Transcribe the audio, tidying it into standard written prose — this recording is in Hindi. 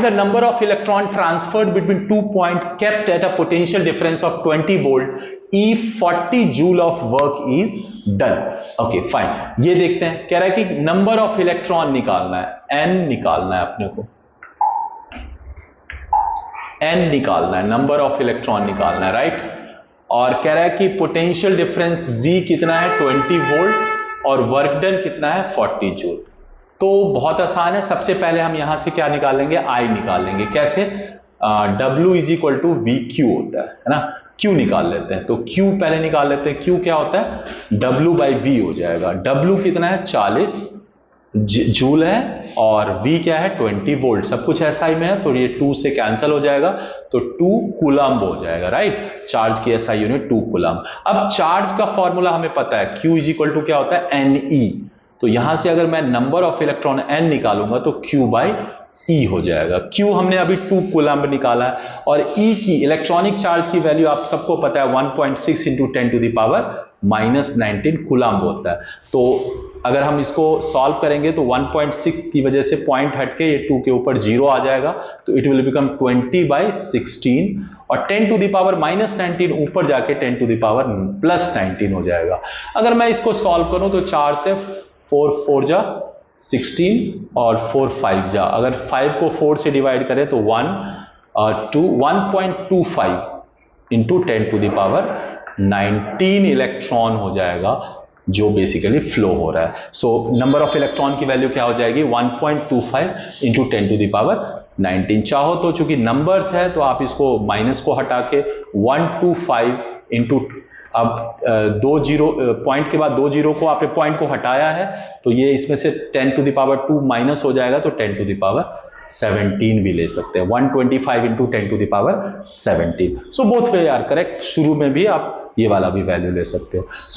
the number of electron transferred between 2 points kept at a potential difference of 20 volt if 40 joule of work is done. Okay, fine. ये देखते हैं, कह रहा है कि नंबर ऑफ इलेक्ट्रॉन निकालना है, n निकालना है अपने को, n निकालना है, नंबर ऑफ इलेक्ट्रॉन निकालना है, राइट। और कह रहा है कि पोटेंशियल डिफरेंस V कितना है 20 वोल्ट और वर्क डन कितना है 40 जूल। तो बहुत आसान है, सबसे पहले हम यहां से क्या निकालेंगे, I निकाल लेंगे। कैसे? W is equal to V Q होता है ना, Q निकाल लेते हैं। तो Q पहले निकाल लेते हैं, Q क्या होता है W बाई V हो जाएगा। W कितना है 40 जूल है और V क्या है 20 वोल्ट। सब कुछ SI में है तो ये 2 से कैंसिल हो जाएगा, तो 2 कूलम्ब हो जाएगा, राइट। चार्ज की SI यूनिट 2 कूलम्ब। अब चार्ज का फॉर्मूला हमें पता है, Q इज इक्वल टू क्या होता है NE। तो यहां से अगर मैं नंबर ऑफ इलेक्ट्रॉन n निकालूंगा तो Q बाई E हो जाएगा। Q हमने अभी 2 कूलम्ब निकाला है और E की इलेक्ट्रॉनिक चार्ज की वैल्यू आप सबको पता है 1.6 into 10 to the power -19 coulomb होता है। तो अगर हम इसको सॉल्व करेंगे तो 1.6 की वजह से पॉइंट हटके ये 2 के ऊपर 0 आ जाएगा, तो इट विल बिकम 20/16 और 10 टू द पावर -19 ऊपर जाके 10 टू द पावर +19 हो जाएगा। अगर मैं इसको सॉल्व करूं तो 4 से 4 4 जा 16 और 4 5 जा, अगर 5 को 4 से डिवाइड करें तो 1.25 into 10 to the power 19 electron हो जाएगा जो बेसिकली फ्लो हो रहा है। सो नंबर ऑफ इलेक्ट्रॉन की वैल्यू क्या हो जाएगी 1.25 इंटू 10 टू द पावर 19। चाहो तो चूंकि नंबर्स है तो आप इसको माइनस को हटा के 125 इंटू, अब 2 जीरो पॉइंट के बाद 2 जीरो को आपने पॉइंट को हटाया है तो ये इसमें से 10 टू द पावर 2 माइनस हो जाएगा, तो 10 टू द पावर 17 भी ले सकते हैं। 125 into 10 to the power 17। So both way are correct. शुरू में भी आप ये वाला भी वैल्यू ले सकते हो।